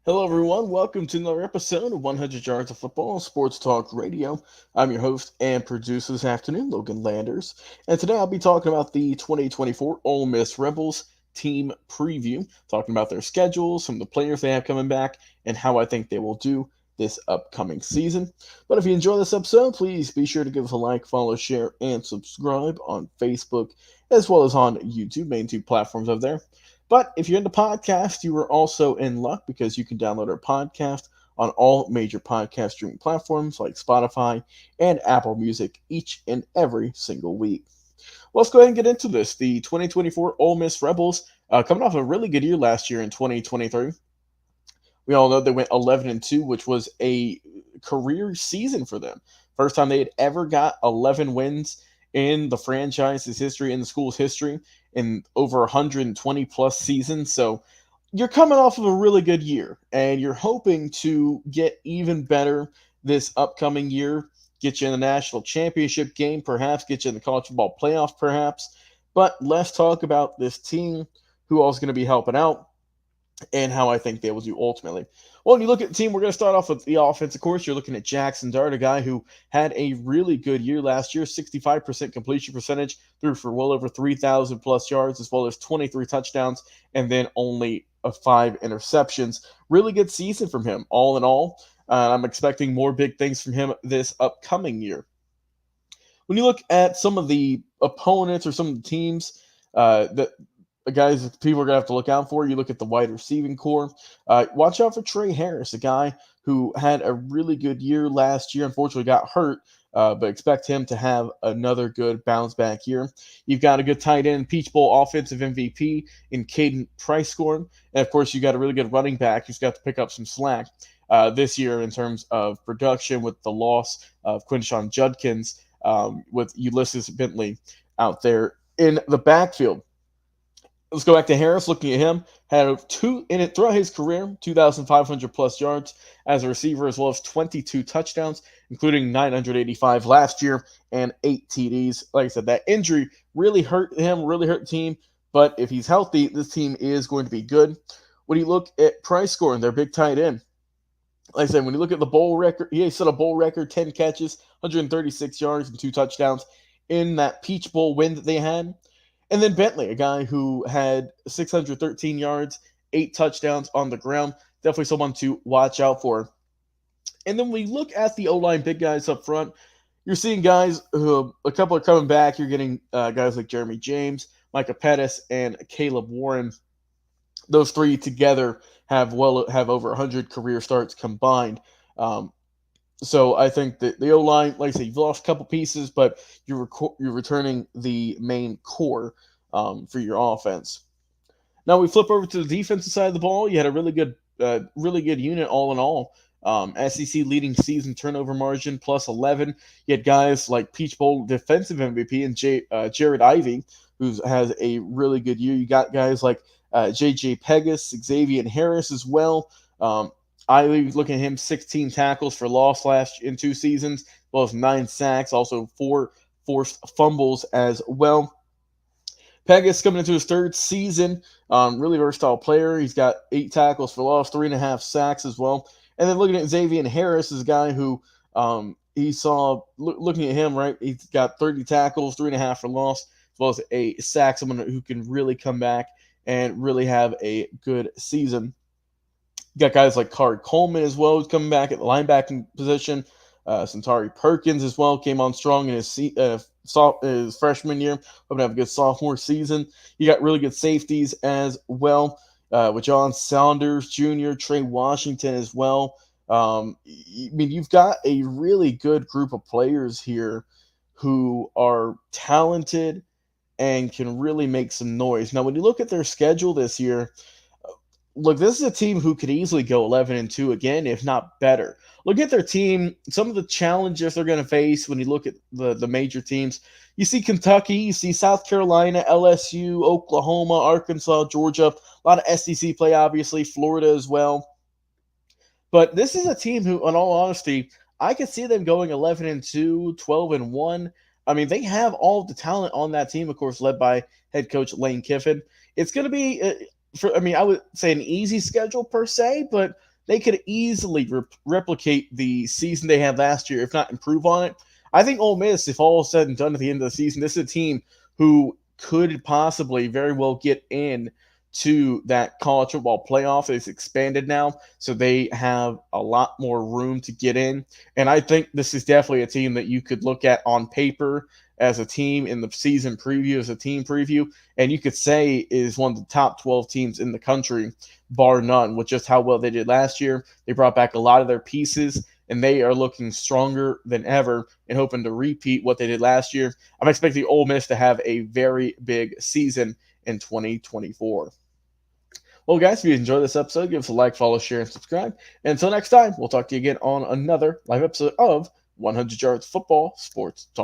Hello, everyone. Welcome to another episode of 100 Yards of Football Sports Talk Radio. I'm your host and producer this afternoon, Logan Landers. And today I'll be talking about the 2024 Ole Miss Rebels team preview, talking about their schedules, some of the players they have coming back, and how I think they will do this upcoming season. But if you enjoy this episode, please be sure to give us a like, follow, share, and subscribe on Facebook as well as on YouTube, main two platforms over there. But if you're into podcasts, you are also in luck because you can download our podcast on all major podcast streaming platforms like Spotify and Apple Music each and every single week. Well, let's go ahead and get into this. The 2024 Ole Miss Rebels, coming off a really good year last year in 2023. We all know they went 11-2, which was a career season for them. First time they had ever got 11 wins in the franchise's history, in the school's history, in over 120 plus seasons. So you're coming off of a really good year, and you're hoping to get even better this upcoming year, get you in the national championship game, perhaps get you in the college football playoff, perhaps. But let's talk about this team, who else is going to be helping out and how I think they will do ultimately. Well, when you look at the team, we're going to start off with the offense. Of course, you're looking at Jackson Dart, a guy who had a really good year last year, 65% completion percentage, threw for well over 3,000 plus yards, as well as 23 touchdowns, and then only five interceptions. Really good season from him, all in all. I'm expecting more big things from him this upcoming year. When you look at some of the opponents or some of the teams that guys people are going to have to look out for. You look at the wide receiving core. Watch out for Trey Harris, a guy who had a really good year last year. Unfortunately, got hurt, but expect him to have another good bounce back year. You've got a good tight end, Peach Bowl offensive MVP in Caden Price-Scorn. And, of course, you got a really good running back who's got to pick up some slack this year in terms of production with the loss of Quinshawn Judkins with Ulysses Bentley out there in the backfield. Let's go back to Harris. Looking at him, had two in it throughout his career, 2,500 plus yards as a receiver, as well as 22 touchdowns, including 985 last year and 8 TDs. Like I said, that injury really hurt him, really hurt the team. But if he's healthy, this team is going to be good. When you look at Price-Scorn, their big tight end, like I said, when you look at the bowl record, he set a bowl record, 10 catches, 136 yards, and two touchdowns in that Peach Bowl win that they had. And then Bentley, a guy who had 613 yards, 8 touchdowns on the ground. Definitely someone to watch out for. And then we look at the O-line big guys up front. You're seeing guys who a couple are coming back. You're getting guys like Jeremy James, Micah Pettis, and Caleb Warren. Those three together have over 100 career starts combined. So I think that the O-line, like I said, you've lost a couple pieces, but you're returning the main core for your offense. Now we flip over to the defensive side of the ball. You had a really good unit all in all. SEC leading season turnover margin plus 11. You had guys like Peach Bowl defensive MVP and Jared Ivey, who has a really good year. You got guys like J.J. Pegas, Xavier Harris as well. Ivey, looking at him, 16 tackles for loss in 2 seasons, as well as 9 sacks, also 4 forced fumbles as well. Pegas coming into his third season, really versatile player. He's got 8 tackles for loss, 3.5 sacks as well. And then looking at Xavier Harris, is a guy who looking at him, right, he's got 30 tackles, 3.5 for loss, as well as a sack, someone who can really come back and really have a good season. You got guys like Card Coleman as well, who's coming back at the linebacking position. Santari Perkins as well came on strong in his freshman year. Hoping to have a good sophomore season. You got really good safeties as well with John Saunders Jr., Trey Washington as well. You've got a really good group of players here who are talented and can really make some noise. Now, when you look at their schedule this year, look, this is a team who could easily go 11-2 again, if not better. Look at their team, some of the challenges they're going to face when you look at the major teams. You see Kentucky, you see South Carolina, LSU, Oklahoma, Arkansas, Georgia, a lot of SEC play, obviously, Florida as well. But this is a team who, in all honesty, I could see them going 11-2, 12-1. I mean, they have all the talent on that team, of course, led by head coach Lane Kiffin. It's going to be I would say an easy schedule per se, but they could easily replicate the season they had last year, if not improve on it. I think Ole Miss, if all is said and done at the end of the season, this is a team who could possibly very well get in to that college football playoff. It's expanded now, so they have a lot more room to get in. And I think this is definitely a team that you could look at on paper as a team in the season preview, as a team preview, and you could say is one of the top 12 teams in the country, bar none, with just how well they did last year. They brought back a lot of their pieces, and they are looking stronger than ever and hoping to repeat what they did last year. I'm expecting Ole Miss to have a very big season in 2024. Well, guys, if you enjoyed this episode, give us a like, follow, share, and subscribe. And until next time, we'll talk to you again on another live episode of 100 Yards Football Sports Talk.